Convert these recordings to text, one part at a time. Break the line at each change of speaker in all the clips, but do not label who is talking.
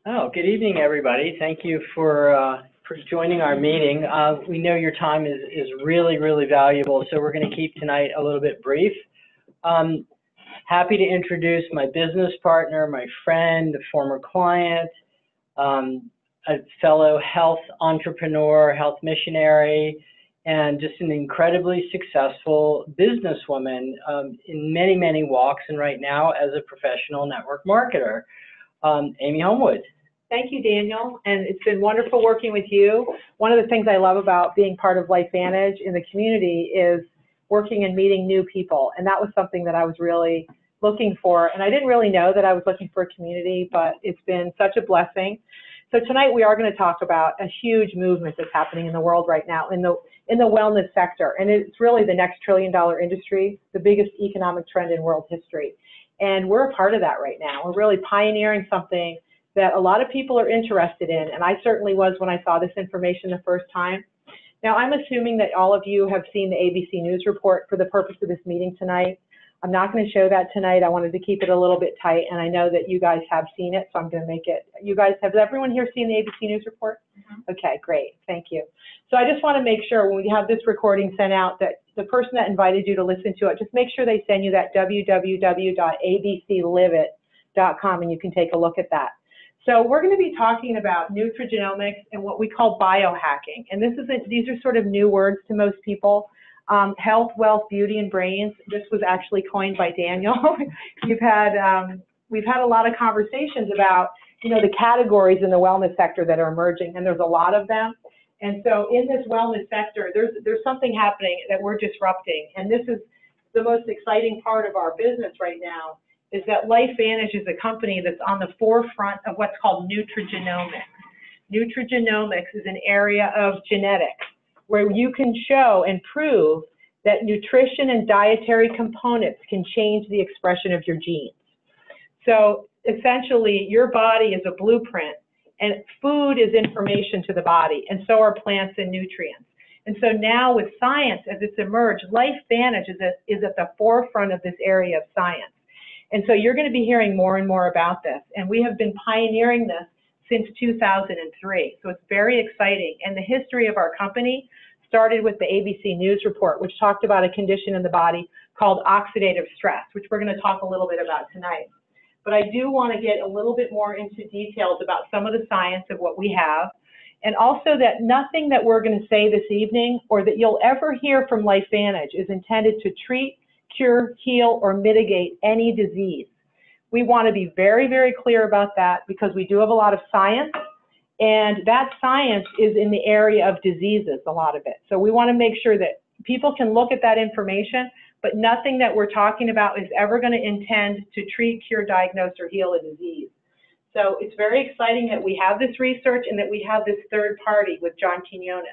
Oh, good evening, everybody. Thank you for joining our meeting. We know your time is really, really valuable, so we're going to keep tonight a little bit brief. Happy to introduce my business partner, my friend, a former client, a fellow health entrepreneur, health missionary, and just an incredibly successful businesswoman in many, many walks, and right now as a professional network marketer. Amy Holmwood.
Thank you, Daniel, and it's been wonderful working with you. One of the things I love about being part of LifeVantage in the community is working and meeting new people, and that was something that I was really looking for, and I didn't really know that I was looking for a community, but it's been such a blessing. So tonight we are going to talk about a huge movement that's happening in the world right now in the wellness sector, and it's really the next trillion-dollar industry, the biggest economic trend in world history. And we're a part of that right now. We're really pioneering something that a lot of people are interested in, and I certainly was when I saw this information the first time. Now, I'm assuming that all of you have seen the ABC News report for the purpose of this meeting tonight. I'm not going to show that tonight. I wanted to keep it a little bit tight, and I know that you guys have seen it, so I'm going to make it. You guys, has everyone here seen the ABC News report? Mm-hmm. Okay, great. Thank you. So I just want to make sure when we have this recording sent out that the person that invited you to listen to it, just make sure they send you that www.abcliveit.com, and you can take a look at that. So we're going to be talking about nutrigenomics and what we call biohacking. And these are sort of new words to most people. Health, wealth, beauty, and brains. This was actually coined by Daniel. we've had a lot of conversations about, the categories in the wellness sector that are emerging, and there's a lot of them. And so in this wellness sector, there's something happening that we're disrupting. And this is the most exciting part of our business right now, is that LifeVantage is a company that's on the forefront of what's called nutrigenomics. Nutrigenomics is an area of genetics where you can show and prove that nutrition and dietary components can change the expression of your genes. So essentially, your body is a blueprint, and food is information to the body, and so are plants and nutrients. And so now with science, as it's emerged, LifeVantage is at the forefront of this area of science. And so you're going to be hearing more and more about this. And we have been pioneering this since 2003. So it's very exciting. And the history of our company started with the ABC News report, which talked about a condition in the body called oxidative stress, which we're going to talk a little bit about tonight. But I do want to get a little bit more into details about some of the science of what we have. And also that nothing that we're going to say this evening or that you'll ever hear from LifeVantage is intended to treat, cure, heal, or mitigate any disease. We want to be very, very clear about that because we do have a lot of science, and that science is in the area of diseases, a lot of it. So we want to make sure that people can look at that information, but nothing that we're talking about is ever going to intend to treat, cure, diagnose, or heal a disease. So it's very exciting that we have this research and that we have this third party with John Quinones,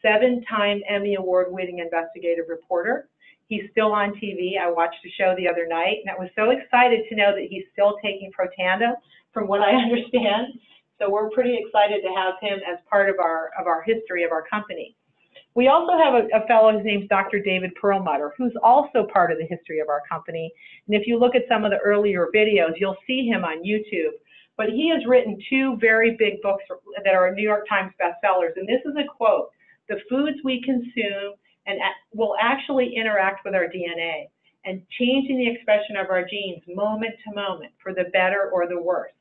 7-time Emmy Award-winning investigative reporter. He's still on TV. I watched a show the other night, and I was so excited to know that he's still taking Protandim, from what I understand. So we're pretty excited to have him as part of our history of our company. We also have a fellow, his name's Dr. David Perlmutter, who's also part of the history of our company. And if you look at some of the earlier videos, you'll see him on YouTube. But he has written 2 very big books that are New York Times bestsellers. And this is a quote: "The foods we consume and will actually interact with our DNA and changing the expression of our genes moment to moment for the better or the worse."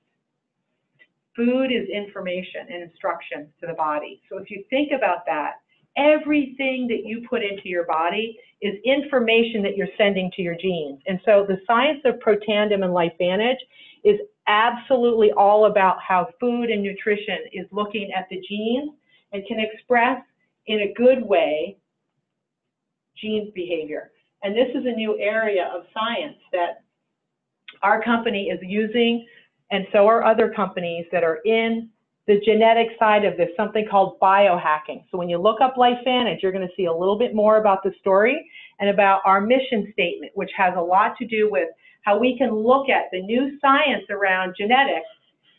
Food is information and instructions to the body. So if you think about that, everything that you put into your body is information that you're sending to your genes. And so the science of Protandim and LifeVantage is absolutely all about how food and nutrition is looking at the genes and can express in a good way gene behavior. And this is a new area of science that our company is using, and so are other companies that are in the genetic side of this, something called biohacking. So when you look up LifeVantage, you're going to see a little bit more about the story and about our mission statement, which has a lot to do with how we can look at the new science around genetics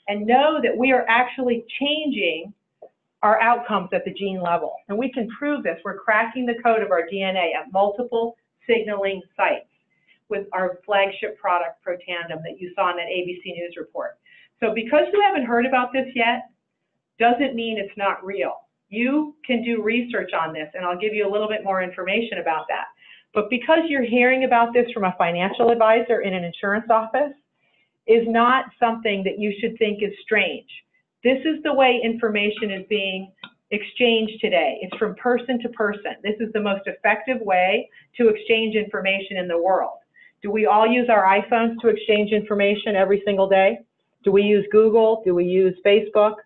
and know that we are actually changing our outcomes at the gene level. And we can prove this. We're cracking the code of our DNA at multiple signaling sites. with our flagship product, Protandim, that you saw in that ABC News report. So because you haven't heard about this yet, doesn't mean it's not real. You can do research on this, and I'll give you a little bit more information about that. But because you're hearing about this from a financial advisor in an insurance office, is not something that you should think is strange. This is the way information is being exchanged today. It's from person to person. This is the most effective way to exchange information in the world. Do we all use our iPhones to exchange information every single day? Do we use Google? Do we use Facebook?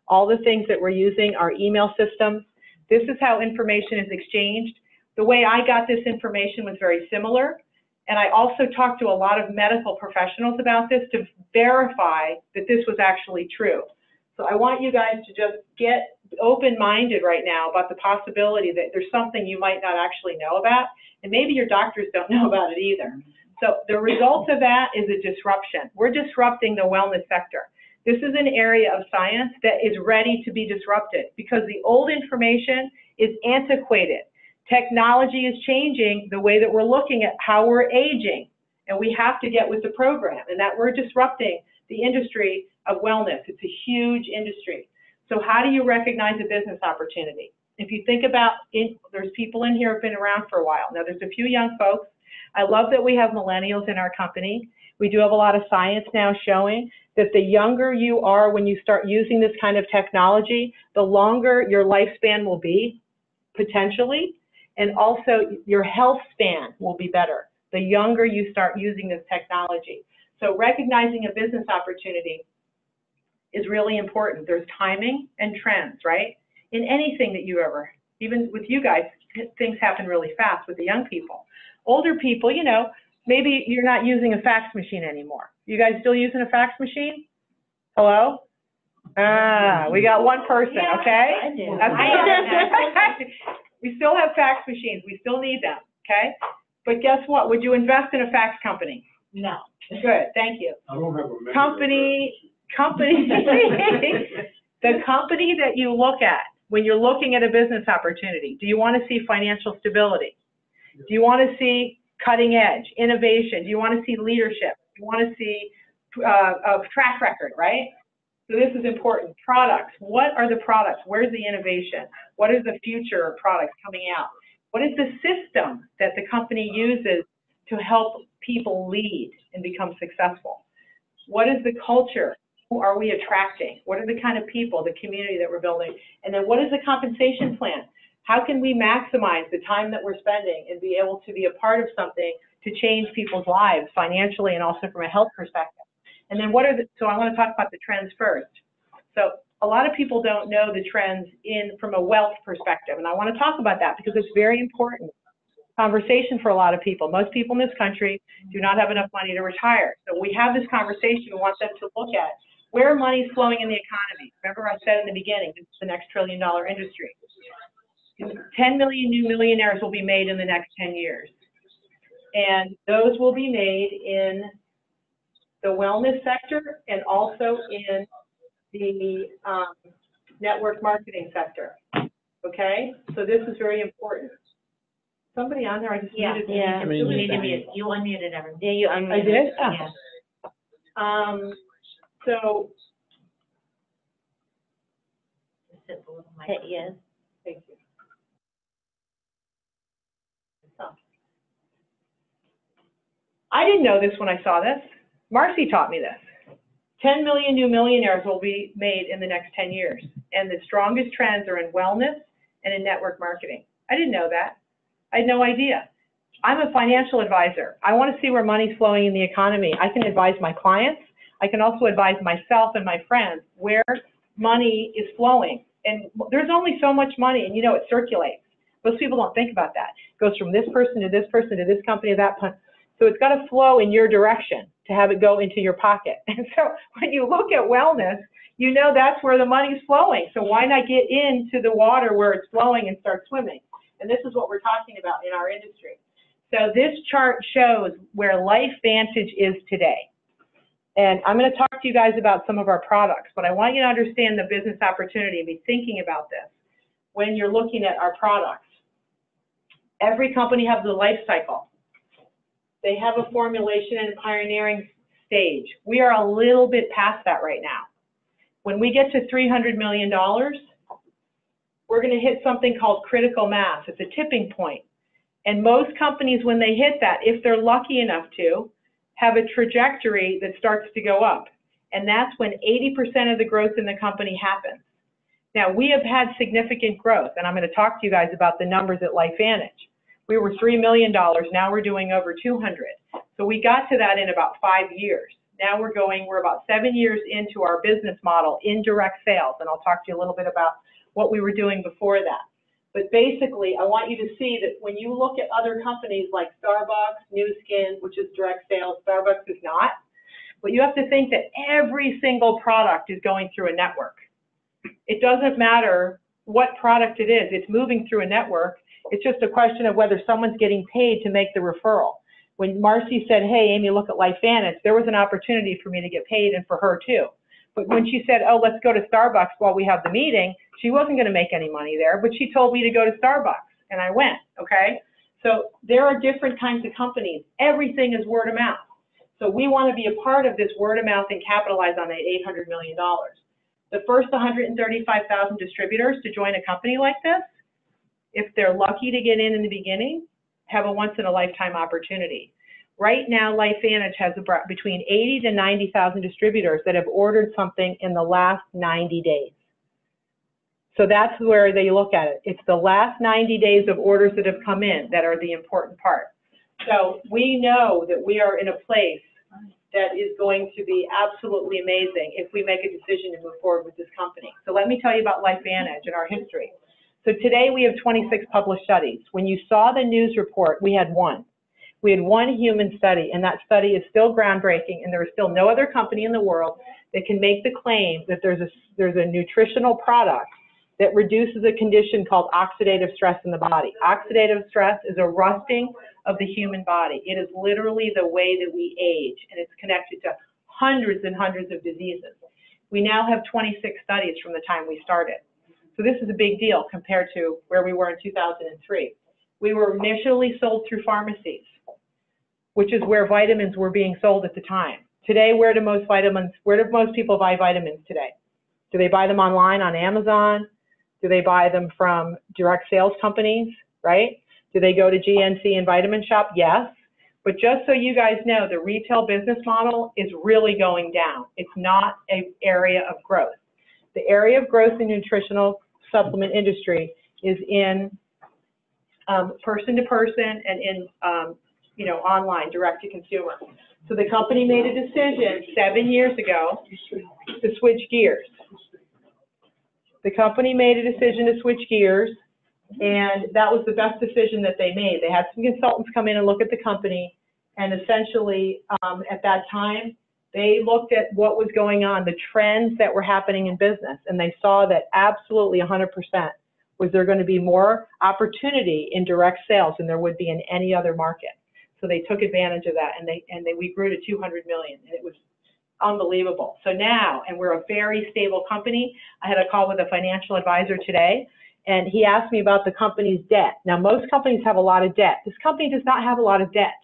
All the things that we're using, our email systems. This is how information is exchanged. The way I got this information was very similar. And I also talked to a lot of medical professionals about this to verify that this was actually true. So I want you guys to just get open-minded right now about the possibility that there's something you might not actually know about, and maybe your doctors don't know about it either. So the result of that is a disruption. We're disrupting the wellness sector. This is an area of science that is ready to be disrupted because the old information is antiquated. Technology is changing the way that we're looking at how we're aging, and we have to get with the program, and that we're disrupting the industry of wellness. It's a huge industry. So how do you recognize a business opportunity? If you think about, there's people in here who have been around for a while. Now, there's a few young folks. I love that we have millennials in our company. We do have a lot of science now showing that the younger you are when you start using this kind of technology, the longer your lifespan will be, potentially, and also your health span will be better the younger you start using this technology. So recognizing a business opportunity is really important. There's timing and trends, right? In anything that you ever, even with you guys, things happen really fast with the young people. Older people, you know, maybe you're not using a fax machine anymore. You guys still using a fax machine? Hello? We got one person, okay?
I do.
We still have fax machines. We still need them, okay? But guess what? Would you invest in a fax company?
No.
Good, thank you.
I don't have a
The company that you look at when you're looking at a business opportunity, do you want to see financial stability? Do you want to see cutting edge, innovation? Do you want to see leadership? Do you want to see a track record, right? So this is important. Products. What are the products? Where's the innovation? What is the future of products coming out? What is the system that the company uses to help people lead and become successful? What is the culture? Who are we attracting? What are the kind of people, the community that we're building? And then what is the compensation plan? How can we maximize the time that we're spending and be able to be a part of something to change people's lives financially and also from a health perspective? And then what are the, so I want to talk about the trends first. So a lot of people don't know the trends from a wealth perspective, and I want to talk about that because it's very important conversation for a lot of people. Most people in this country do not have enough money to retire. So we have this conversation, we want them to look at where money is flowing in the economy. Remember I said in the beginning, this is the next trillion-dollar industry. 10 million new millionaires will be made in the next 10 years. And those will be made in the wellness sector and also in the network marketing sector. Okay? So this is very important. Somebody on there, I just muted.
Yeah.
mean,
You need to mute. You unmuted everyone.
Yeah, you unmuted.
I did?
Yeah.
So,
Just hit the little mic.
Hit yes.
thank you. I didn't know this when I saw this. Marcy taught me this. 10 million new millionaires will be made in the next 10 years. And the strongest trends are in wellness and in network marketing. I didn't know that. I had no idea. I'm a financial advisor. I want to see where money's flowing in the economy. I can advise my clients. I can also advise myself and my friends where money is flowing. And there's only so much money, and you know it circulates. Most people don't think about that. It goes from this person to this person to this company to that. So it's got to flow in your direction to have it go into your pocket. And so when you look at wellness, you know that's where the money's flowing. So why not get into the water where it's flowing and start swimming? And this is what we're talking about in our industry. So this chart shows where LifeVantage is today. And I'm going to talk to you guys about some of our products, but I want you to understand the business opportunity and be thinking about this when you're looking at our products. Every company has a life cycle. They have a formulation and pioneering stage. We are a little bit past that right now. When we get to $300 million, we're going to hit something called critical mass. It's a tipping point. And most companies, when they hit that, if they're lucky enough to, have a trajectory that starts to go up. And that's when 80% of the growth in the company happens. Now, we have had significant growth, and I'm going to talk to you guys about the numbers at LifeVantage. We were $3 million. Now we're doing over 200. So we got to that in about 5 years. Now we're about 7 years into our business model in direct sales, and I'll talk to you a little bit about what we were doing before that. But basically, I want you to see that when you look at other companies like Starbucks, Nu Skin, which is direct sales, Starbucks is not, but you have to think that every single product is going through a network. It doesn't matter what product it is, it's moving through a network. It's just a question of whether someone's getting paid to make the referral. When Marcy said, hey, Amy, look at LifeVantage, there was an opportunity for me to get paid and for her too. But when she said, oh, let's go to Starbucks while we have the meeting, she wasn't going to make any money there, but she told me to go to Starbucks, and I went, okay? So there are different kinds of companies. Everything is word of mouth. So we want to be a part of this word of mouth and capitalize on that $800 million. The first 135,000 distributors to join a company like this, if they're lucky to get in the beginning, have a once-in-a-lifetime opportunity. Right now, LifeVantage has between 80 to 90,000 distributors that have ordered something in the last 90 days. So that's where they look at it. It's the last 90 days of orders that have come in that are the important part. So we know that we are in a place that is going to be absolutely amazing if we make a decision to move forward with this company. So let me tell you about LifeVantage and our history. So today we have 26 published studies. When you saw the news report, we had one. We had one human study, and that study is still groundbreaking, and there is still no other company in the world that can make the claim that there's a nutritional product that reduces a condition called oxidative stress in the body. Oxidative stress is a rusting of the human body. It is literally the way that we age, and it's connected to hundreds and hundreds of diseases. We now have 26 studies from the time we started. So this is a big deal compared to where we were in 2003. We were initially sold through pharmacies, which is where vitamins were being sold at the time. Today, where do most people buy vitamins today? Do they buy them online on Amazon? Do they buy them from direct sales companies, right? Do they go to GNC and Vitamin Shop? Yes. But just so you guys know, the retail business model is really going down. It's not an area of growth. The area of growth in the nutritional supplement industry is in person to person and in online, direct to consumer. So the company made a decision 7 years ago to switch gears. The company made a decision to switch gears, and that was the best decision that they made. They had some consultants come in and look at the company, and essentially at that time, they looked at what was going on, the trends that were happening in business, and they saw that absolutely 100% was there going to be more opportunity in direct sales than there would be in any other market. So they took advantage of that, and we grew to 200 million, and it was unbelievable. So now, and we're a very stable company. I had a call with a financial advisor today, and he asked me about the company's debt. Now, most companies have a lot of debt. This company does not have a lot of debt.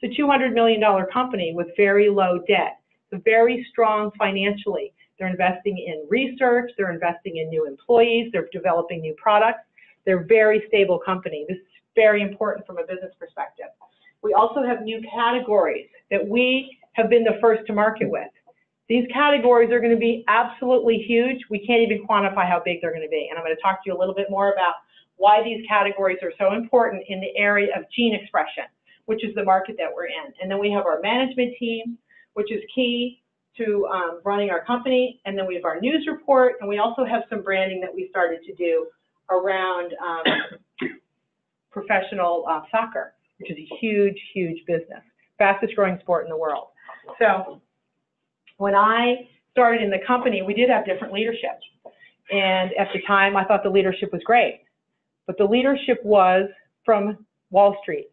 It's a $200 million company with very low debt. So very strong financially. They're investing in research. They're investing in new employees. They're developing new products. They're a very stable company. This is very important from a business perspective. We also have new categories that we have been the first to market with. These categories are going to be absolutely huge. We can't even quantify how big they're going to be. And I'm going to talk to you a little bit more about why these categories are so important in the area of gene expression, which is the market that we're in. And then we have our management team, which is key to running our company. And then we have our news report. And we also have some branding that we started to do around professional soccer, which is a huge, huge business. Fastest growing sport in the world. So when I started in the company, we did have different leadership. And at the time, I thought the leadership was great. But the leadership was from Wall Street.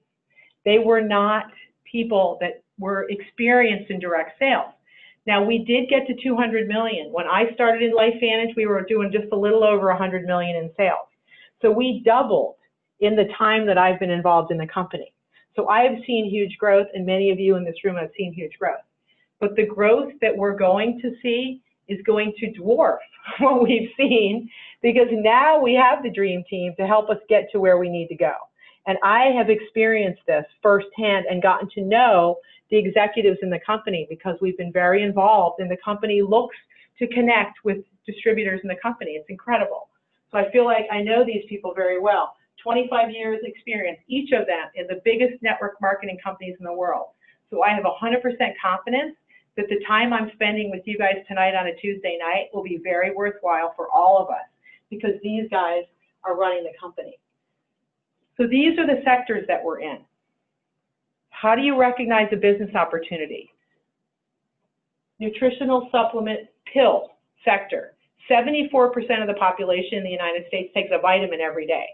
They were not people that were experienced in direct sales. Now, we did get to 200 million. When I started in LifeVantage, we were doing just a little over 100 million in sales. So we doubled in the time that I've been involved in the company. So I have seen huge growth, and many of you in this room have seen huge growth. But the growth that we're going to see is going to dwarf what we've seen, because now we have the dream team to help us get to where we need to go. And I have experienced this firsthand and gotten to know the executives in the company because we've been very involved, and the company looks to connect with distributors in the company. It's incredible. So I feel like I know these people very well. 25 years experience, each of them in the biggest network marketing companies in the world. So I have 100% confidence that the time I'm spending with you guys tonight on a Tuesday night will be very worthwhile for all of us, because these guys are running the company. So these are the sectors that we're in. How do you recognize a business opportunity? Nutritional supplement pill sector. 74% of the population in the United States takes a vitamin every day.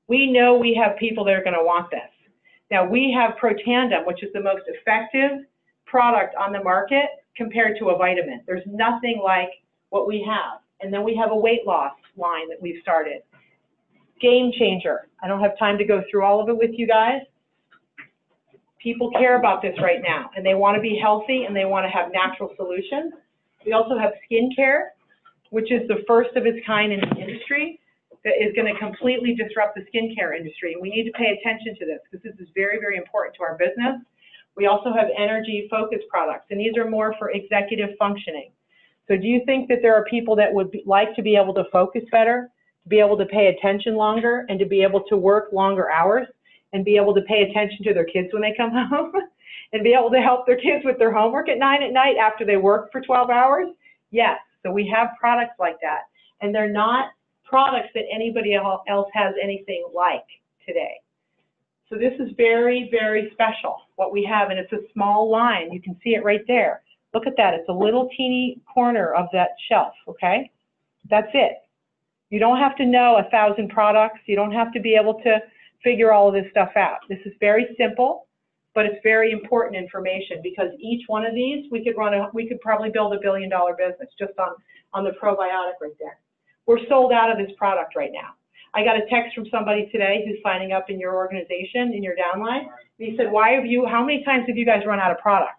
We know we have people that are going to want this. Now, we have Protandim, which is the most effective product on the market compared to a vitamin. There's nothing like what we have. And then we have a weight loss line that we've started. Game changer. I don't have time to go through all of it with you guys. People care about this right now, and they want to be healthy, and they want to have natural solutions. We also have skincare, which is the first of its kind in the industry that is going to completely disrupt the skincare industry. We need to pay attention to this because this is very, very important to our business. We also have energy-focused products, and these are more for executive functioning. So do you think that there are people that would like to be able to focus better, to be able to pay attention longer, and to be able to work longer hours, and be able to pay attention to their kids when they come home, and be able to help their kids with their homework at 9 at night after they work for 12 hours? Yes, so we have products like that, and they're not products that anybody else has anything like today. So this is very, very special, what we have, and it's a small line. You can see it right there. Look at that. It's a little teeny corner of that shelf, okay? That's it. You don't have to know 1,000 products. You don't have to be able to figure all of this stuff out. This is very simple, but it's very important information, because each one of these, we could probably build $1 billion business just on the probiotic right there. We're sold out of this product right now. I got a text from somebody today who's signing up in your organization, in your downline. He said, how many times have you guys run out of product?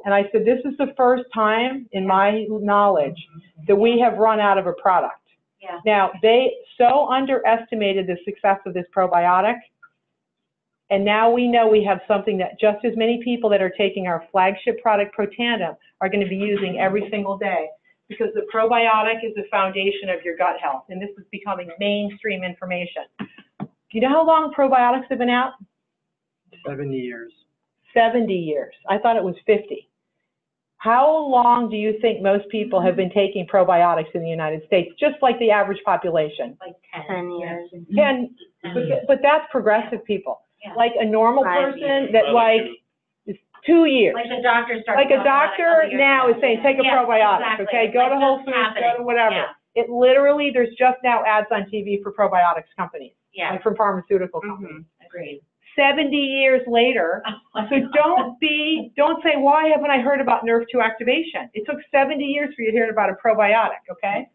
And I said, this is the first time in my knowledge that we have run out of a product.
Yeah.
Now, they so underestimated the success of this probiotic, and now we know we have something that just as many people that are taking our flagship product, Protandim, are going to be using every single day, because the probiotic is the foundation of your gut health, and this is becoming mainstream information. Do you know how long probiotics have been out?
70 years.
70 years. I thought it was 50. How long do you think most people have been taking probiotics in the United States, just like the average population?
Like 10 years.
10, but that's progressive people.
Yeah.
Like a normal person that is 2 years.
Like the doctor starts.
Like a doctor now is saying, take a probiotic,
exactly.
okay? Go to Whole Foods, go to whatever.
Yeah.
It literally, there's just now ads on TV for probiotics companies,
Yeah.
and from pharmaceutical companies.
Agreed.
70 years later, so don't say, why haven't I heard about NERV2 activation? It took 70 years for you to hear about a probiotic, okay?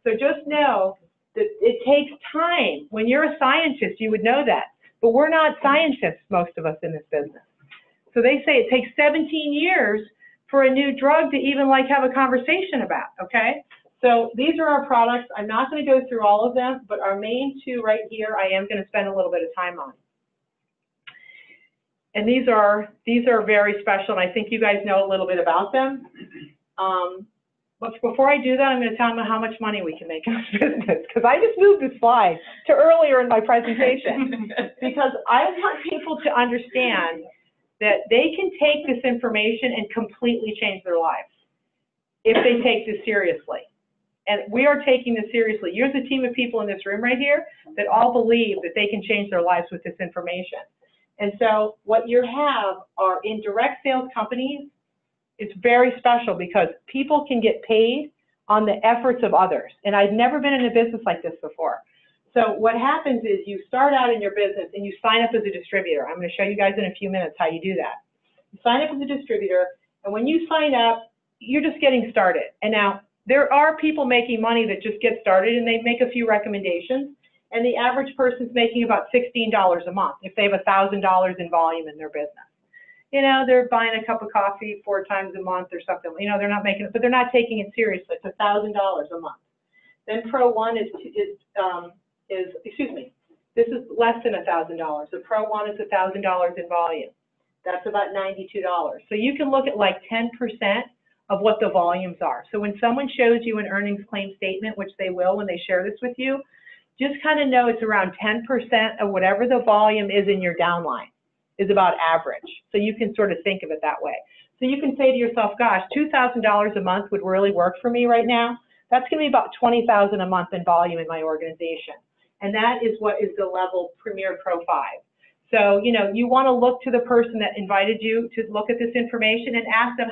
So just know that it takes time. When you're a scientist, you would know that. But we're not scientists, most of us in this business. So they say it takes 17 years for a new drug to even have a conversation about, okay? So these are our products. I'm not going to go through all of them, but our main two right here, I am going to spend a little bit of time on. And these are very special, and I think you guys know a little bit about them. But before I do that, I'm going to tell them how much money we can make in this business, because I just moved the slide to earlier in my presentation, because I want people to understand that they can take this information and completely change their lives if they take this seriously. And we are taking this seriously. Here's a team of people in this room right here that all believe that they can change their lives with this information. And so what you have are in direct sales companies. It's very special because people can get paid on the efforts of others. And I've never been in a business like this before. So what happens is you start out in your business and you sign up as a distributor. I'm going to show you guys in a few minutes how you do that. You sign up as a distributor, and when you sign up, you're just getting started. And now there are people making money that just get started and they make a few recommendations. And the average person's making about $16 a month if they have $1,000 in volume in their business. You know, they're buying a cup of coffee 4 times a month or something. You know, they're not making it, but they're not taking it seriously. It's $1,000 a month. Then Pro 1 excuse me, this is less than $1,000. The Pro 1 is $1,000 in volume. That's about $92. So you can look at like 10% of what the volumes are. So when someone shows you an earnings claim statement, which they will when they share this with you, just kind of know it's around 10% of whatever the volume is in your downline is about average. So you can sort of think of it that way. So you can say to yourself, gosh, $2,000 a month would really work for me right now. That's going to be about $20,000 a month in volume in my organization. And that is what is the level Premier Pro 5. So, you know, you want to look to the person that invited you to look at this information and ask them,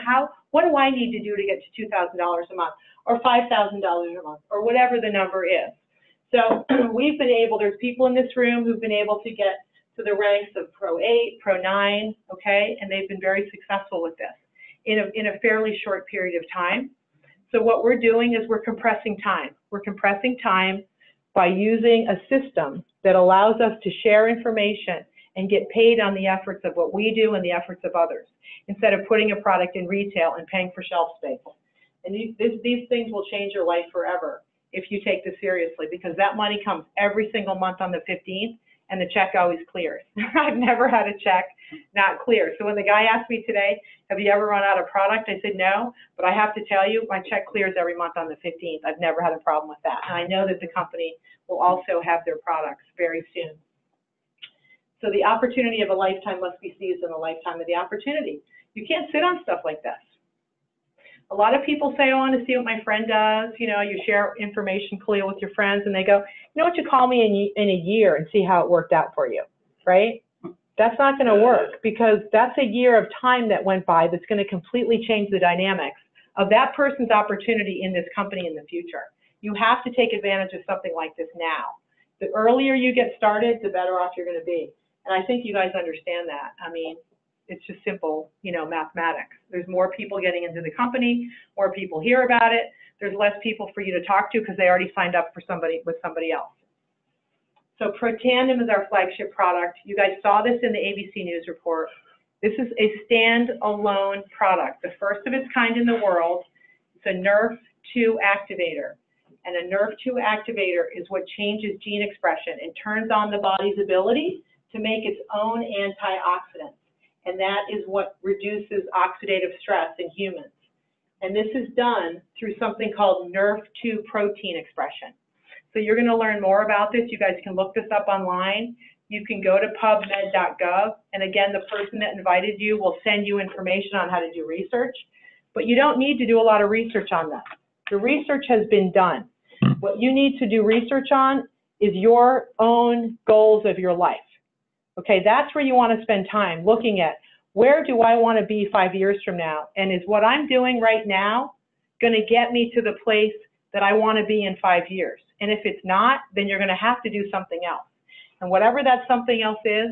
what do I need to do to get to $2,000 a month or $5,000 a month or whatever the number is. So we've been able, there's people in this room who've been able to get to the ranks of Pro 8, Pro 9, okay, and they've been very successful with this in a fairly short period of time. So what we're doing is we're compressing time. We're compressing time by using a system that allows us to share information and get paid on the efforts of what we do and the efforts of others, instead of putting a product in retail and paying for shelf space. And these things will change your life forever if you take this seriously, because that money comes every single month on the 15th, and the check always clears. I've never had a check not clear. So when the guy asked me today, have you ever run out of product? I said, no, but I have to tell you, my check clears every month on the 15th. I've never had a problem with that. And I know that the company will also have their products very soon. So the opportunity of a lifetime must be seized in the lifetime of the opportunity. You can't sit on stuff like this. A lot of people say, I want to see what my friend does. You know, you share information clearly with your friends, and they go, you know what, you call me in a year and see how it worked out for you, right? That's not going to work, because that's a year of time that went by that's going to completely change the dynamics of that person's opportunity in this company in the future. You have to take advantage of something like this now. The earlier you get started, the better off you're going to be. And I think you guys understand that. I mean, it's just simple, you know, mathematics. There's more people getting into the company, more people hear about it. There's less people for you to talk to because they already signed up for with somebody else. So Protandem is our flagship product. You guys saw this in the ABC News report. This is a stand-alone product, the first of its kind in the world. It's a NRF2 activator. And a NRF2 activator is what changes gene expression and turns on the body's ability to make its own antioxidants. And that is what reduces oxidative stress in humans. And this is done through something called NRF2 protein expression. So you're going to learn more about this. You guys can look this up online. You can go to pubmed.gov. And again, the person that invited you will send you information on how to do research. But you don't need to do a lot of research on this. The research has been done. What you need to do research on is your own goals of your life. Okay, that's where you want to spend time looking at, where do I want to be 5 years from now? And is what I'm doing right now going to get me to the place that I want to be in 5 years? And if it's not, then you're going to have to do something else. And whatever that something else is,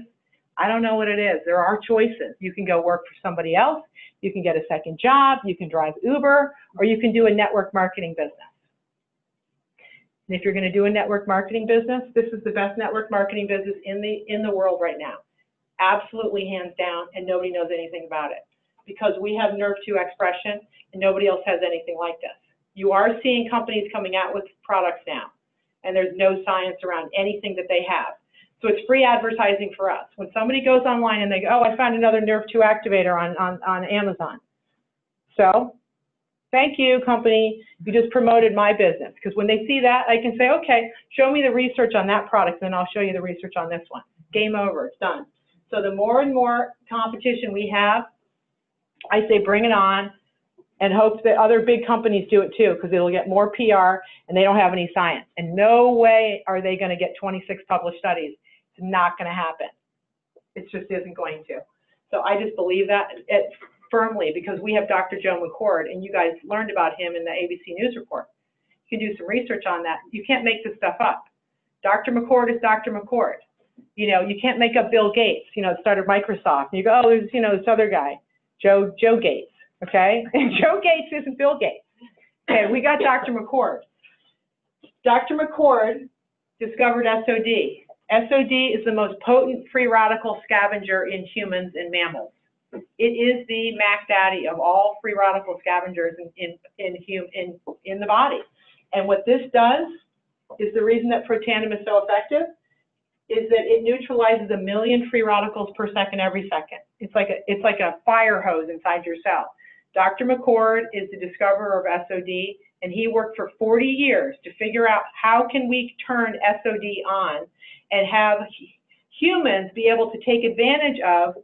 I don't know what it is. There are choices. You can go work for somebody else. You can get a second job. You can drive Uber, or you can do a network marketing business. And if you're going to do a network marketing business, this is the best network marketing business in the world right now. Absolutely, hands down, and nobody knows anything about it, because we have NRF2 expression and nobody else has anything like this. You are seeing companies coming out with products now, and there's no science around anything that they have. So it's free advertising for us. When somebody goes online and they go, oh, I found another NRF2 activator on Amazon. So thank you, company. You just promoted my business. Because when they see that, I can say, okay, show me the research on that product, and then I'll show you the research on this one. Game over. It's done. So the more and more competition we have, I say bring it on, and hope that other big companies do it too, because it'll get more PR, and they don't have any science. And no way are they going to get 26 published studies. It's not going to happen. It just isn't going to. So I just believe that firmly, because we have Dr. Joe McCord, and you guys learned about him in the ABC News report. You can do some research on that. You can't make this stuff up. Dr. McCord is Dr. McCord. You know, you can't make up Bill Gates, you know, started Microsoft. And you go, oh, there's, you know, this other guy, Joe Gates, okay? And Joe Gates isn't Bill Gates. Okay, we got Dr. McCord. Dr. McCord discovered SOD. SOD is the most potent free radical scavenger in humans and mammals. It is the Mac Daddy of all free radical scavengers in the body. And what this does is the reason that Protandim is so effective is that it neutralizes 1 million free radicals per second every second. It's like a fire hose inside your cell. Dr. McCord is the discoverer of SOD, and he worked for 40 years to figure out how can we turn SOD on and have humans be able to take advantage of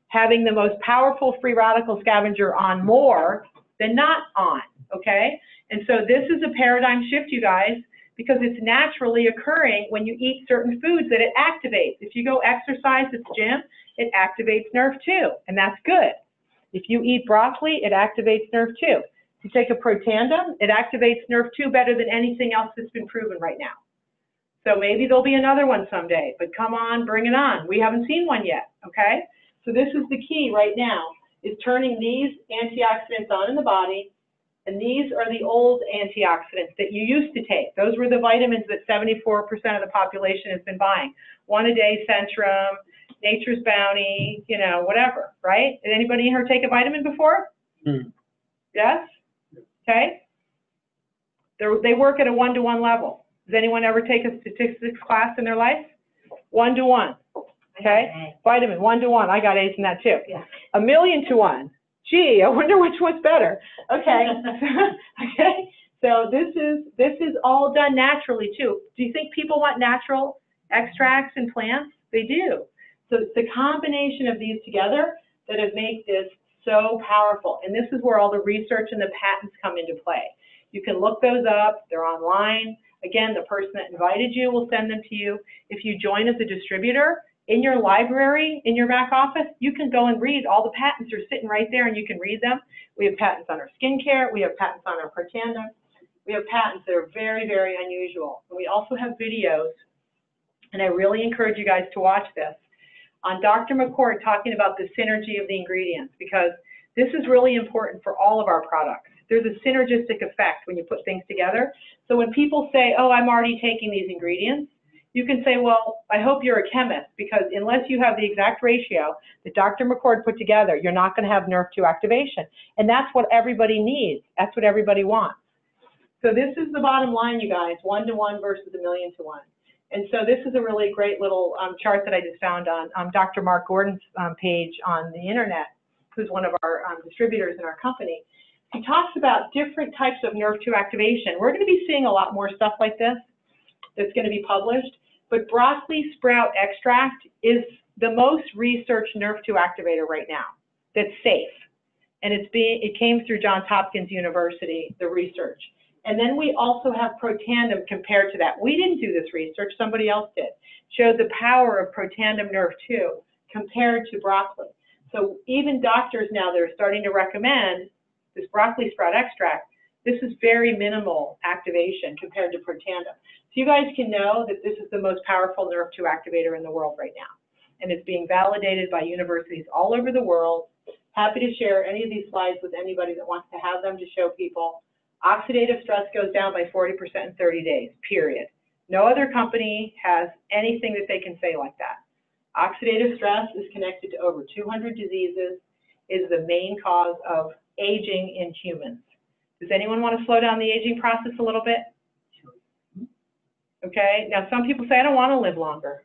having the most powerful free radical scavenger on more than not on, okay? And so this is a paradigm shift, you guys, because it's naturally occurring when you eat certain foods that it activates. If you go exercise at the gym, it activates NRF2, and that's good. If you eat broccoli, it activates NRF2. If you take a Protandim, it activates NRF2 better than anything else that's been proven right now. So maybe there'll be another one someday, but come on, bring it on. We haven't seen one yet, okay? So this is the key right now, is turning these antioxidants on in the body, and these are the old antioxidants that you used to take. Those were the vitamins that 74% of the population has been buying. One a day Centrum, Nature's Bounty, you know, whatever, right? Did anybody in here take a vitamin before? Yes? Okay. They work at a 1-to-1 level. Does anyone ever take a statistics class in their life? 1-to-1. Okay. Vitamin 1-to-1. I got A's in that too.
Yeah.
1,000,000-to-1. Gee, I wonder which one's better. Okay. Okay. So this is all done naturally too. Do you think people want natural extracts and plants? They do. So it's the combination of these together that have made this so powerful. And this is where all the research and the patents come into play. You can look those up. They're online. Again, the person that invited you will send them to you. If you join as a distributor, in your library, in your back office, you can go and read. All the patents are sitting right there and you can read them. We have patents on our skincare. We have patents on our Protandim. We have patents that are very, very unusual. And we also have videos, and I really encourage you guys to watch this, on Dr. McCord talking about the synergy of the ingredients, because this is really important for all of our products. There's a synergistic effect when you put things together. So when people say, oh, I'm already taking these ingredients, you can say, well, I hope you're a chemist, because unless you have the exact ratio that Dr. McCord put together, you're not going to have NRF2 activation. And that's what everybody needs. That's what everybody wants. So this is the bottom line, you guys, 1-to-1 versus 1,000,000-to-1. And so this is a really great little chart that I just found on Dr. Mark Gordon's page on the internet, who's one of our distributors in our company. He talks about different types of NRF2 activation. We're going to be seeing a lot more stuff like this that's going to be published. But broccoli sprout extract is the most researched NRF2 activator right now that's safe. And it came through Johns Hopkins University, the research. And then we also have Protandim compared to that. We didn't do this research, somebody else did. Showed the power of Protandim NRF2 compared to broccoli. So even doctors now, they're starting to recommend this broccoli sprout extract. This is very minimal activation compared to Protandim. So you guys can know that this is the most powerful NRF2 activator in the world right now. And it's being validated by universities all over the world. Happy to share any of these slides with anybody that wants to have them to show people. Oxidative stress goes down by 40% in 30 days, period. No other company has anything that they can say like that. Oxidative stress is connected to over 200 diseases, is the main cause of aging in humans. Does anyone want to slow down the aging process a little bit? Okay, now some people say, I don't want to live longer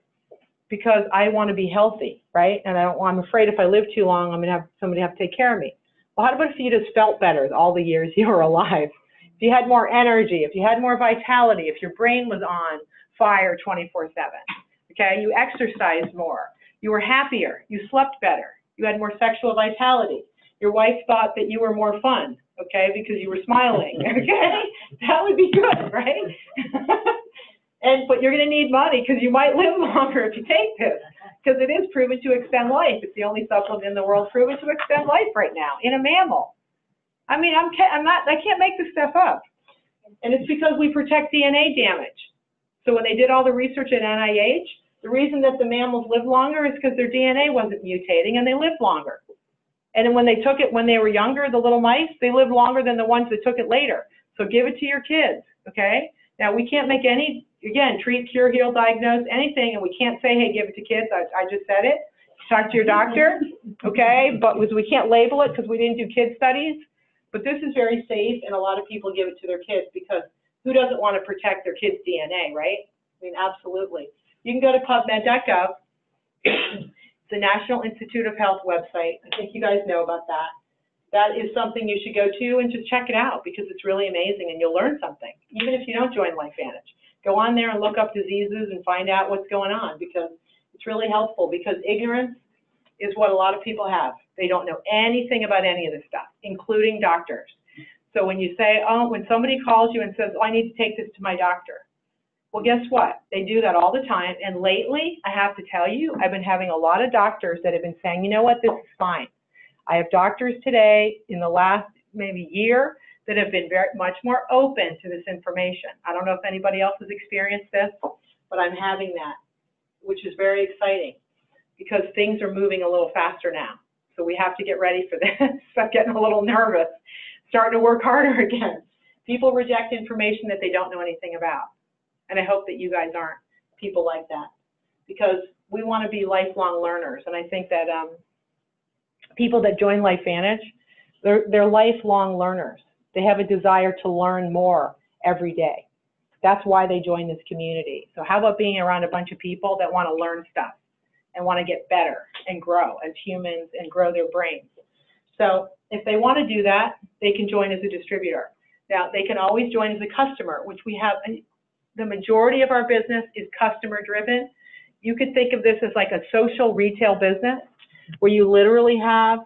because I want to be healthy, right? And I'm afraid if I live too long, I'm going to have somebody have to take care of me. Well, how about if you just felt better all the years you were alive? If you had more energy, if you had more vitality, if your brain was on fire 24/7, okay? You exercised more, you were happier, you slept better, you had more sexual vitality. Your wife thought that you were more fun, okay, because you were smiling, okay? That would be good, right? But you're going to need money because you might live longer if you take this, because it is proven to extend life. It's the only supplement in the world proven to extend life right now in a mammal. I mean, I can't make this stuff up. And it's because we protect DNA damage. So when they did all the research at NIH, the reason that the mammals live longer is because their DNA wasn't mutating and they lived longer. And then when they took it when they were younger, the little mice, they lived longer than the ones that took it later. So give it to your kids, okay? Now, we can't make any, again, treat, cure, heal, diagnose, anything, and we can't say, hey, give it to kids. I just said it. Talk to your doctor, okay? But we can't label it because we didn't do kid studies. But this is very safe, and a lot of people give it to their kids because who doesn't want to protect their kids' DNA, right? I mean, absolutely. You can go to PubMed.gov. It's the National Institute of Health website. I think you guys know about that. That is something you should go to and just check it out because it's really amazing and you'll learn something, even if you don't join LifeVantage. Go on there and look up diseases and find out what's going on because it's really helpful because ignorance is what a lot of people have. They don't know anything about any of this stuff, including doctors. So when you say, oh, when somebody calls you and says, oh, I need to take this to my doctor. Well, guess what? They do that all the time. And lately, I have to tell you, I've been having a lot of doctors that have been saying, you know what, this is fine. I have doctors today in the last maybe year that have been very much more open to this information. I don't know if anybody else has experienced this, but I'm having that, which is very exciting because things are moving a little faster now. So we have to get ready for this. I'm getting a little nervous, starting to work harder again. People reject information that they don't know anything about. And I hope that you guys aren't people like that because we want to be lifelong learners. And I think that people that join LifeVantage, they're lifelong learners. They have a desire to learn more every day. That's why they join this community. So how about being around a bunch of people that want to learn stuff and want to get better and grow as humans and grow their brains? So if they want to do that, they can join as a distributor. Now, they can always join as a customer, which we have. The majority of our business is customer driven. You could think of this as like a social retail business where you literally have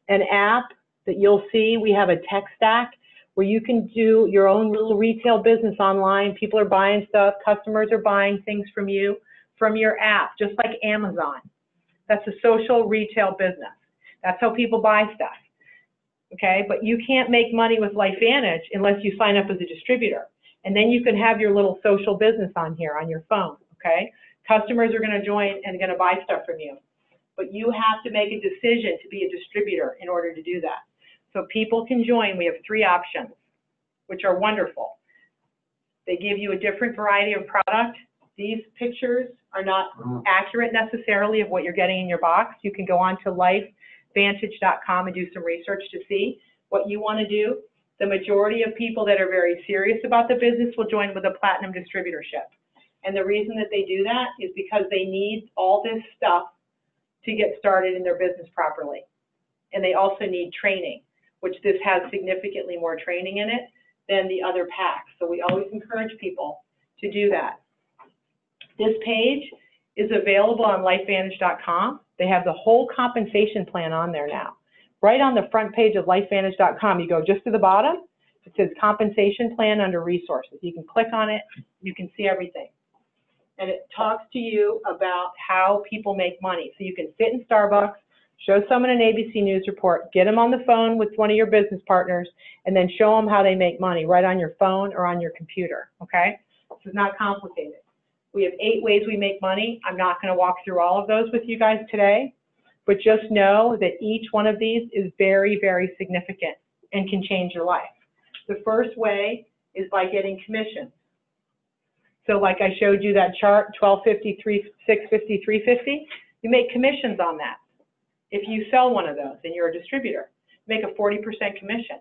an app that you'll see. We have a tech stack where you can do your own little retail business online. People are buying stuff. Customers are buying things from you, from your app, just like Amazon. That's a social retail business. That's how people buy stuff. Okay, but you can't make money with LifeVantage unless you sign up as a distributor. And then you can have your little social business on here on your phone, okay? Customers are going to join and going to buy stuff from you. But you have to make a decision to be a distributor in order to do that. So people can join. We have 3 options, which are wonderful. They give you a different variety of product. These pictures are not accurate necessarily of what you're getting in your box. You can go on to lifevantage.com and do some research to see what you want to do. The majority of people that are very serious about the business will join with a platinum distributorship. And the reason that they do that is because they need all this stuff to get started in their business properly. And they also need training, which this has significantly more training in it than the other packs. So we always encourage people to do that. This page is available on lifevantage.com. They have the whole compensation plan on there now. Right on the front page of lifevantage.com, you go just to the bottom, it says compensation plan under resources. You can click on it, you can see everything. And it talks to you about how people make money. So you can sit in Starbucks, show someone an ABC News report, get them on the phone with one of your business partners, and then show them how they make money right on your phone or on your computer, okay? This is not complicated. We have 8 ways we make money. I'm not going to walk through all of those with you guys today. But just know that each one of these is very, very significant and can change your life. The first way is by getting commissions. So like I showed you that chart, 1250, 650, 350, you make commissions on that. If you sell one of those and you're a distributor, you make a 40% commission.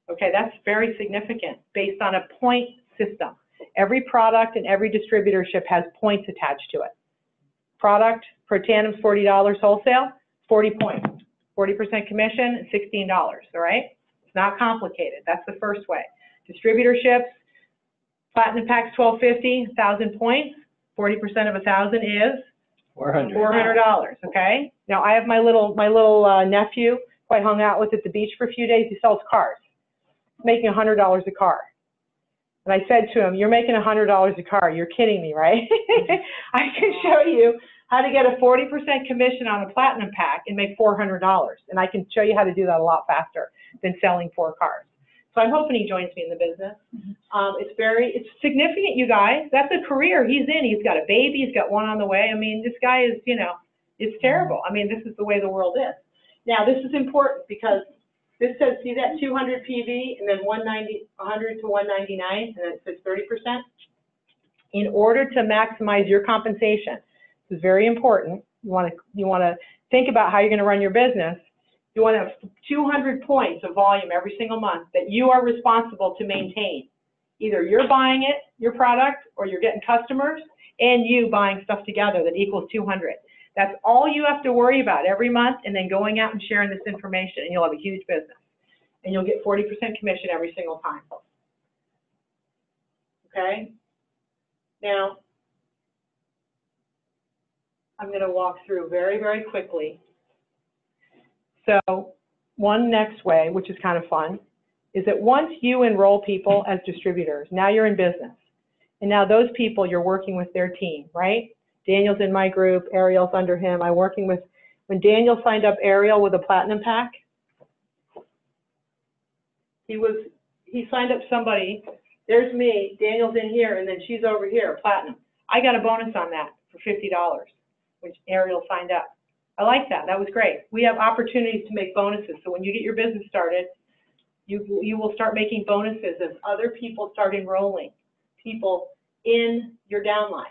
Okay, that's very significant based on a point system. Every product and every distributorship has points attached to it. Product per tandem's $40 wholesale, 40 points, 40% commission, $16, all right? It's not complicated. That's the first way. Distributorships, platinum packs 1250, 1,000 points, 40% of 1,000 is $400, okay? Now I have my little nephew who I hung out with at the beach for a few days. He sells cars. He's making $100 a car. And I said to him, you're making $100 a car. You're kidding me, right? I can show you how to get a 40% commission on a platinum pack and make $400. And I can show you how to do that a lot faster than selling 4 cars. So I'm hoping he joins me in the business. It's significant, you guys. That's a career he's in. He's got a baby. He's got one on the way. I mean, this guy is, it's terrible. I mean, this is the way the world is. Now, this is important because This says, see that 200 PV and then 100 to 199, and then it says 30%. In order to maximize your compensation, this is very important. You want to think about how you're going to run your business. You want to have 200 points of volume every single month that you are responsible to maintain. Either you're buying it, your product, or you're getting customers, and you buying stuff together that equals 200. That's all you have to worry about every month, and then going out and sharing this information, and you'll have a huge business. And you'll get 40% commission every single time. Okay? Now, I'm going to walk through very, very quickly. So one next way, which is kind of fun, is that once you enroll people as distributors, now you're in business. And now those people, you're working with their team, right? Daniel's in my group, Ariel's under him. I'm working with, when Daniel signed up Ariel with a platinum pack, he signed up somebody, there's me, Daniel's in here, and then she's over here, platinum. I got a bonus on that for $50, which Ariel signed up. I like that, that was great. We have opportunities to make bonuses, so when you get your business started, you will start making bonuses as other people start enrolling people in your downline.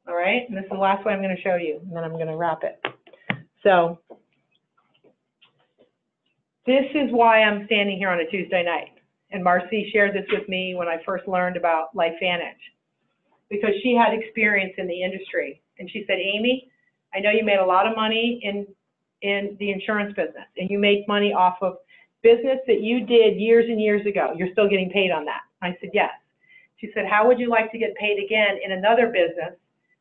All right, and this is the last way I'm going to show you, and then I'm going to wrap it. So this is why I'm standing here on a Tuesday night. And Marcy shared this with me when I first learned about LifeVantage, because she had experience in the industry. And she said, Amy, I know you made a lot of money in the insurance business, and you make money off of business that you did years and years ago. You're still getting paid on that. I said, yes. She said, how would you like to get paid again in another business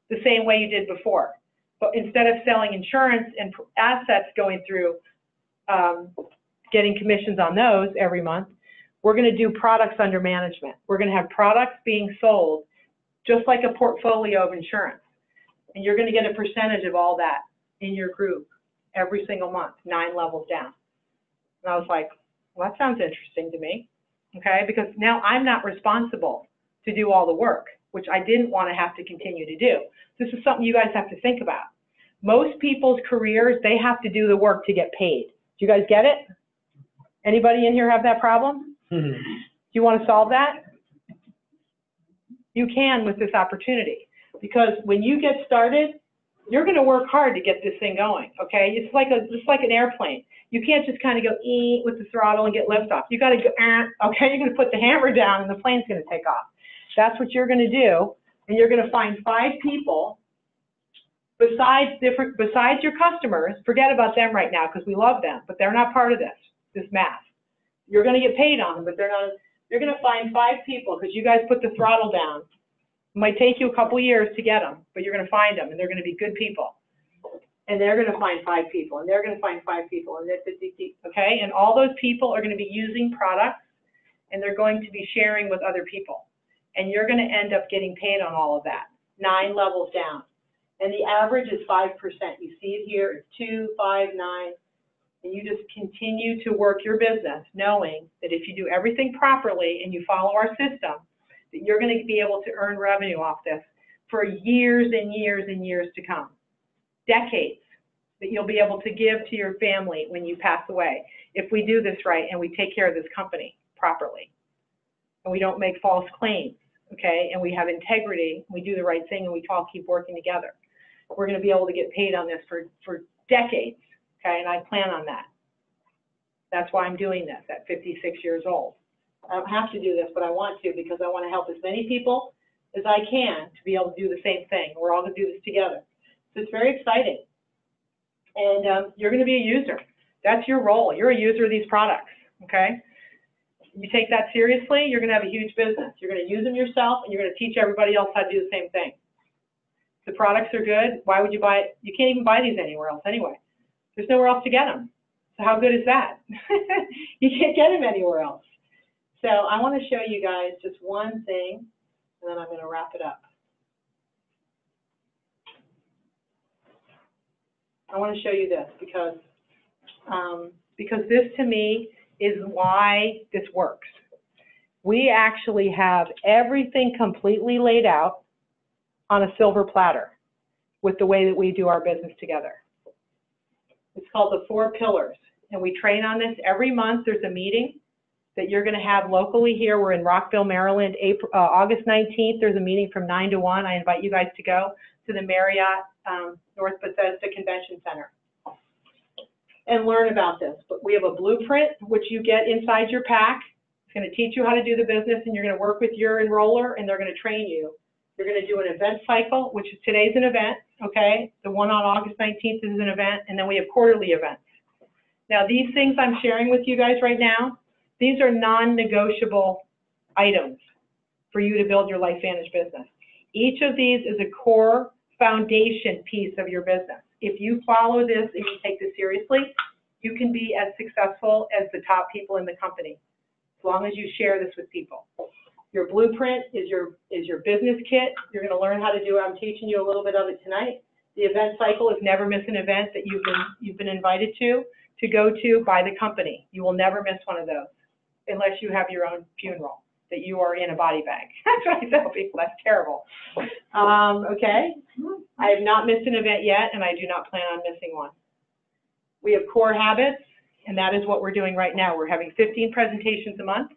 the same way you did before? But instead of selling insurance and assets going through, getting commissions on those every month, we're going to do products under management. We're going to have products being sold just like a portfolio of insurance. And you're going to get a percentage of all that in your group every single month, 9 levels down. And I was like, well, that sounds interesting to me, okay? Because now I'm not responsible to do all the work, which I didn't want to have to continue to do. This is something you guys have to think about. Most people's careers, they have to do the work to get paid. Do you guys get it? Anybody in here have that problem? Do you want to solve that? You can with this opportunity, because when you get started, you're going to work hard to get this thing going, okay? It's like an airplane. You can't just kind of go with the throttle and get liftoff. You got to go, okay? You're going to put the hammer down and the plane's going to take off. That's what you're going to do, and you're going to find 5 people besides your customers. Forget about them right now because we love them, but they're not part of this math. You're going to get paid on them, but they're not. You're going to find 5 people because you guys put the throttle down. It might take you a couple years to get them, but you're going to find them, and they're going to be good people. And they're going to find 5 people, and they're going to find 5 people, and they're 50 people, okay? And all those people are going to be using products, and they're going to be sharing with other people. And you're going to end up getting paid on all of that, 9 levels down. And the average is 5%. You see it here, it's 2, 5, 9. And you just continue to work your business knowing that if you do everything properly and you follow our system, that you're going to be able to earn revenue off this for years and years and years to come. Decades that you'll be able to give to your family when you pass away if we do this right and we take care of this company properly. And we don't make false claims, okay? And we have integrity, we do the right thing, and we all keep working together. We're going to be able to get paid on this for decades. Okay, and I plan on that. That's why I'm doing this at 56 years old. I don't have to do this, but I want to because I want to help as many people as I can to be able to do the same thing. We're all going to do this together. So it's very exciting. And you're going to be a user. That's your role. You're a user of these products, okay? You take that seriously, you're going to have a huge business. You're going to use them yourself, and you're going to teach everybody else how to do the same thing. If the products are good, why would you buy it? You can't even buy these anywhere else anyway. There's nowhere else to get them. So how good is that? You can't get them anywhere else. So I want to show you guys just one thing, and then I'm going to wrap it up. I want to show you this because this to me is why this works. We actually have everything completely laid out on a silver platter with the way that we do our business together. It's called the 4 pillars. and we train on this every month. There's a meeting that you're going to have locally here. We're in Rockville, Maryland, August 19th. There's a meeting from 9 to 1. I invite you guys to go to the Marriott North Bethesda Convention Center and learn about this. But we have a blueprint, which you get inside your pack. It's going to teach you how to do the business, and you're going to work with your enroller, and they're going to train you. You're going to do an event cycle, which is today's an event, okay? The one on August 19th is an event, and then we have quarterly events. Now, these things I'm sharing with you guys right now, these are non-negotiable items for you to build your LifeVantage business. Each of these is a core foundation piece of your business. If you follow this and you take this seriously, you can be as successful as the top people in the company, as long as you share this with people. Your blueprint is your business kit. You're going to learn how to do it. I'm teaching you a little bit of it tonight. The event cycle is never miss an event that you've been invited to go to by the company. You will never miss one of those unless you have your own funeral that you are in a body bag. That's what I tell people. That's terrible. Okay? I have not missed an event yet, and I do not plan on missing one. We have core habits, and that is what we're doing right now. We're having 15 presentations a month.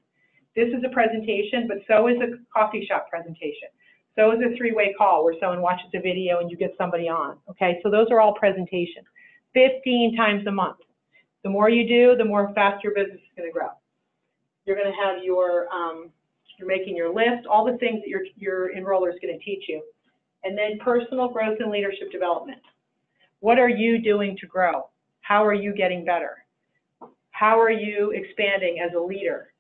This is a presentation, but so is a coffee shop presentation. So is a three-way call where someone watches a video and you get somebody on. Okay? So those are all presentations. 15 times a month. The more you do, the more fast your business is going to grow. You're going to have your, you're making your list, all the things that your enroller is going to teach you. And then personal growth and leadership development. What are you doing to grow? How are you getting better? How are you expanding as a leader?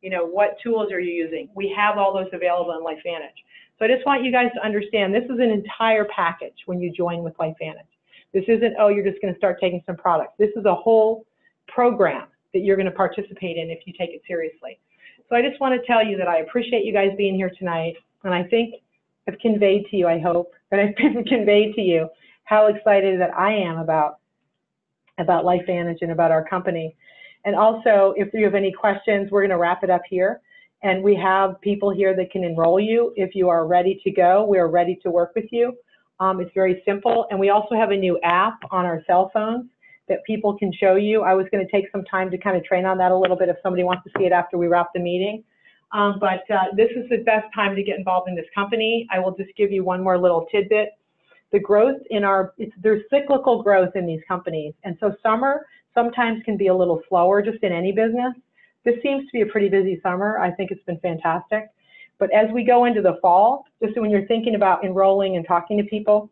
You know, what tools are you using? We have all those available in LifeVantage. So I just want you guys to understand this is an entire package when you join with LifeVantage. This isn't, oh, you're just going to start taking some products. This is a whole program that you're going to participate in if you take it seriously. So I just want to tell you that I appreciate you guys being here tonight, and I think I've conveyed to you, I hope, that I've conveyed to you how excited that I am about LifeVantage and about our company. And also, if you have any questions, we're going to wrap it up here. And we have people here that can enroll you. If you are ready to go, we are ready to work with you. It's very simple. And we also have a new app on our cell phones that people can show you. I was going to take some time to kind of train on that a little bit if somebody wants to see it after we wrap the meeting. But this is the best time to get involved in this company. I will just give you one more little tidbit. The growth in there's cyclical growth in these companies. And so summer sometimes can be a little slower just in any business. This seems to be a pretty busy summer. I think it's been fantastic. But as we go into the fall, just when you're thinking about enrolling and talking to people,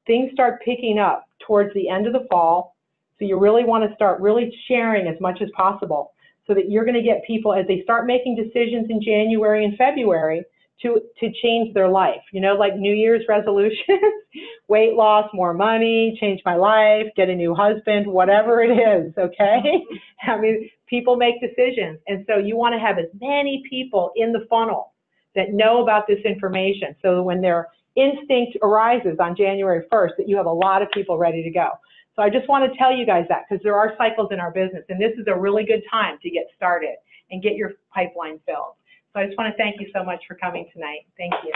things start picking up towards the end of the fall. So you really want to start really sharing as much as possible so that you're going to get people as they start making decisions in January and February to change their life, you know, like New Year's resolutions, weight loss, more money, change my life, get a new husband, whatever it is, okay? I mean, people make decisions. And so you want to have as many people in the funnel that know about this information so when their instinct arises on January 1st that you have a lot of people ready to go. So I just want to tell you guys that because there are cycles in our business, and this is a really good time to get started and get your pipeline filled. So I just want to thank you so much for coming tonight. Thank you.